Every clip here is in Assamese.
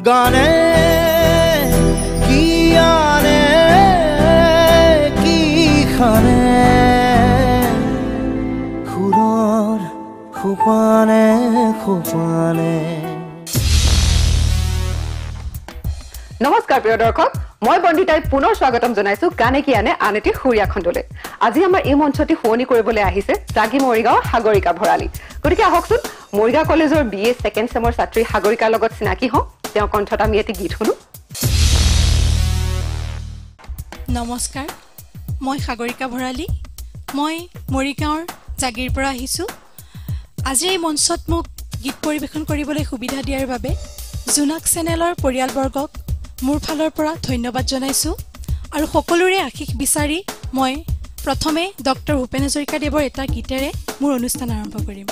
গানে কি আনে কি খানে সুৰৰ খোপানে খোপানে। নমস্কাৰ প্ৰিয় দৰ্শক, মই বন্দিতাই পুনৰ স্বাগতম জনাইছো গানে কি আনে আন এটি সুৰীয়া খণ্ডলৈ। আজি আমাৰ এই মঞ্চটি শুৱনি কৰিবলৈ আহিছে জাগি মৰিগাঁৱৰ সাগৰিকা ভৰালী। গতিকে আহকচোন মৰিগাঁও কলেজৰ BA ছেকেণ্ড ছেমৰ ছাত্ৰী সাগৰিকাৰ লগত চিনাকি হওঁ। তেওঁৰ কণ্ঠত আমি এটি গীত শুনো। নমস্কাৰ, মই সাগৰিকা ভৰালী। মই মৰিগাঁৱৰ জাগিৰ পৰা আহিছোঁ। আজি এই মঞ্চত মোক গীত পৰিৱেশন কৰিবলৈ সুবিধা দিয়াৰ বাবে জোনাক চেনেলৰ পৰিয়ালবৰ্গক মোৰ ফালৰ পৰা ধন্যবাদ জনাইছোঁ। আৰু সকলোৰে আশীষ বিচাৰি মই প্ৰথমে ডক্টৰ ভূপেন হাজৰিকাদেৱৰ এটা গীতেৰে মোৰ অনুষ্ঠান আৰম্ভ কৰিম।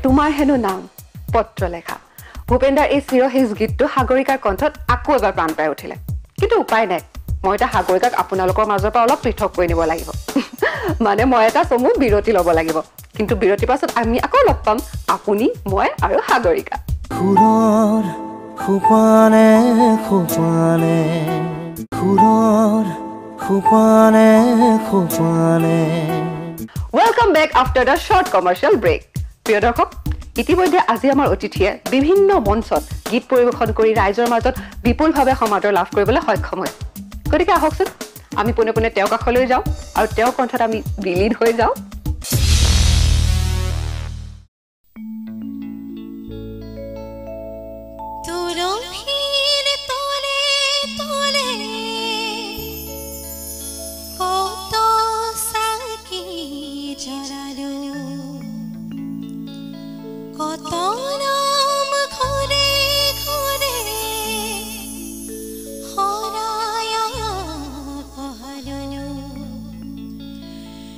তোমাৰ হেনো নাম পত্ৰ লেখা। ভূপেন্দাৰ এই চিৰসেউজ গীতটো সাগৰিকাৰ কণ্ঠত আকৌ এবাৰ প্ৰাণ পাই উঠিলে। কিন্তু উপায় নাই, মই এটা সাগৰিকাক আপোনালোকৰ মাজৰ পৰা অলপ পৃথক কৰি নিব লাগিব। মানে মই এটা চমু বিৰতি ল'ব লাগিব। কিন্তু বিৰতিৰ পাছত আমি আকৌ লগ পাম, আপুনি, মই আৰু সাগৰিকা। সুৰৰ খোপানে খোপানে সুৰৰ খোপানে খোপানে welcome back after the short commercial break প্ৰিয় দৰ্শক ইতিমধ্যে আজি আমাৰ অতিথিয়ে বিভিন্ন মঞ্চত গীত পৰিৱেশন কৰি ৰাইজৰ মাজত বিপুলভাৱে সমাদৰ লাভ কৰিবলৈ সক্ষম হৈছে গতিকে আহকচোন আমি পুনে পুনে তেওঁ কাষলৈ যাওঁ আৰু তেওঁৰ কণ্ঠত আমি বিলীন হৈ যাওঁ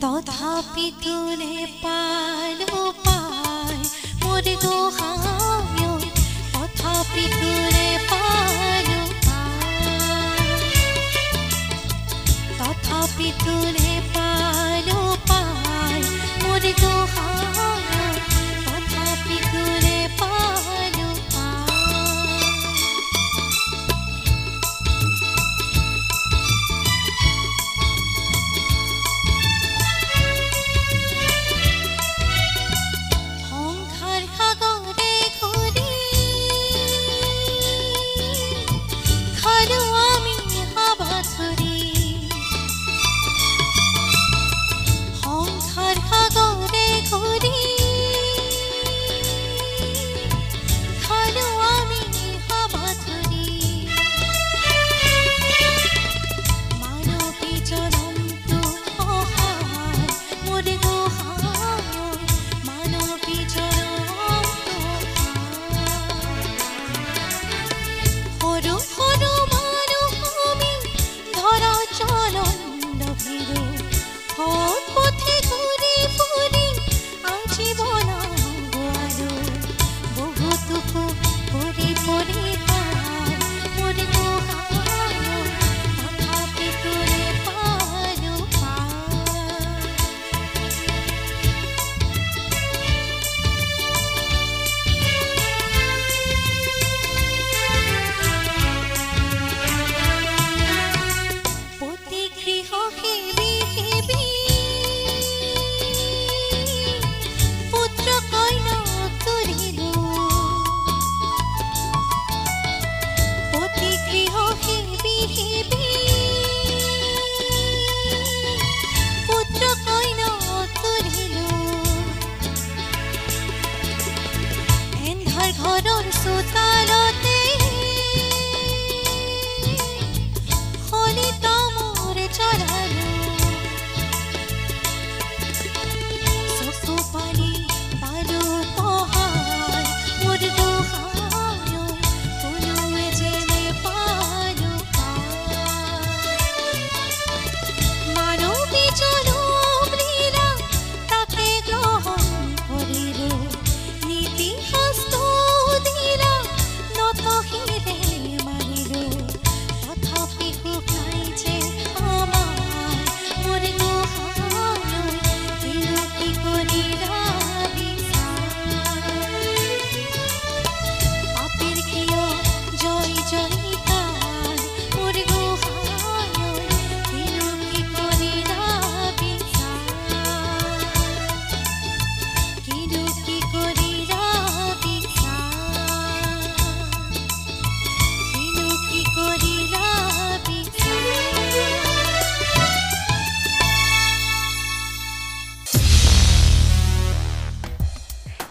তথাপি তোলে পালো পাই মোৰ গোহাঁয় তথাপি তোলে পালো পাই তথাপি তোলে পালো পাই মোৰ গোহাঁয় তথাপি তোলে পালো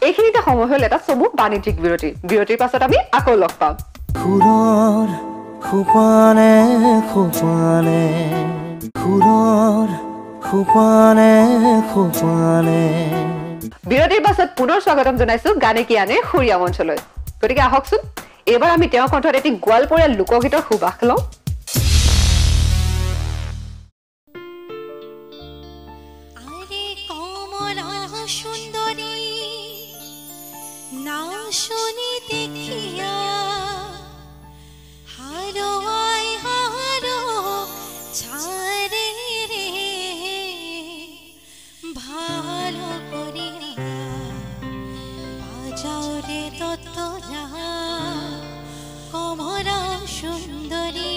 এইখিনিতে সময় হল এটা চমু বাণিজ্যিক বিৰতিৰ পাছত আমি আকৌ লগ পাম খুৰৰ খোপানে খোপানে খুৰৰ খোপানে খোপানে বিৰতিৰ পাছত পুনৰ স্বাগতম জনাইছো গানে কি আনে সুৰীয়া মঞ্চলৈ গতিকে আহকচোন এবাৰ আমি তেওঁৰ কণ্ঠত এটি গোৱালপৰীয়া লোকগীতৰ সুবাস লওঁ শুনি দেখিয়া ছাড়ে ৰে ভালো কৰিয়া বাজাও ৰে ততৰা কমৰা সুন্দৰী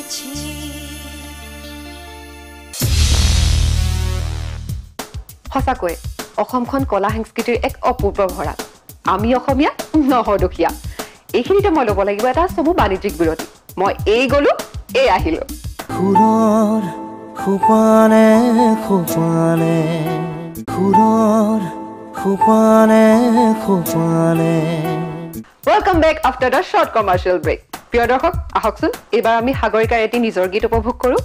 मुझे সঁচাকৈ অসমখন কলা সংস্কৃতিৰ এক অপূৰ্ব ভঁৰাল আমি অসমীয়া নহদুখীয়া এইখিনিতে মই ল'ব লাগিব এটা চমু বাণিজ্যিক বিৰতি মই এই গলো এই আহিলো সুৰৰ সোপানে সোপানে সুৰৰ সোপানে সোপানে welcome back after the short commercial break প্ৰিয় দৰ্শক আহকচোন এইবাৰ আমি সাগৰিকাৰ এটি নিজৰ গীত উপভোগ কৰোঁ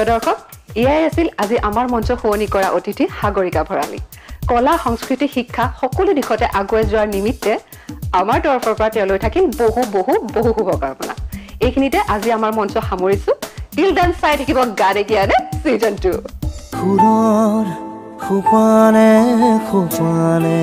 প্ৰিয় দৰ্শক এয়াই আছিল আজি আমাৰ মঞ্চ শুৱনি কৰা অতিথি সাগৰিকা ভৰালী কলা সংস্কৃতি শিক্ষা সকলো দিশতে আগুৱাই যোৱাৰ নিমিত্তে আমাৰ তৰফৰ পৰা তেওঁলৈ থাকিল বহু বহু বহু শুভকামনা এইখিনিতে আজি আমাৰ মঞ্চ সামৰিছো টিল দেন চাই থাকিব গানে জ্ঞানে সিজন 2 সুৰৰ সোপানে সোপানে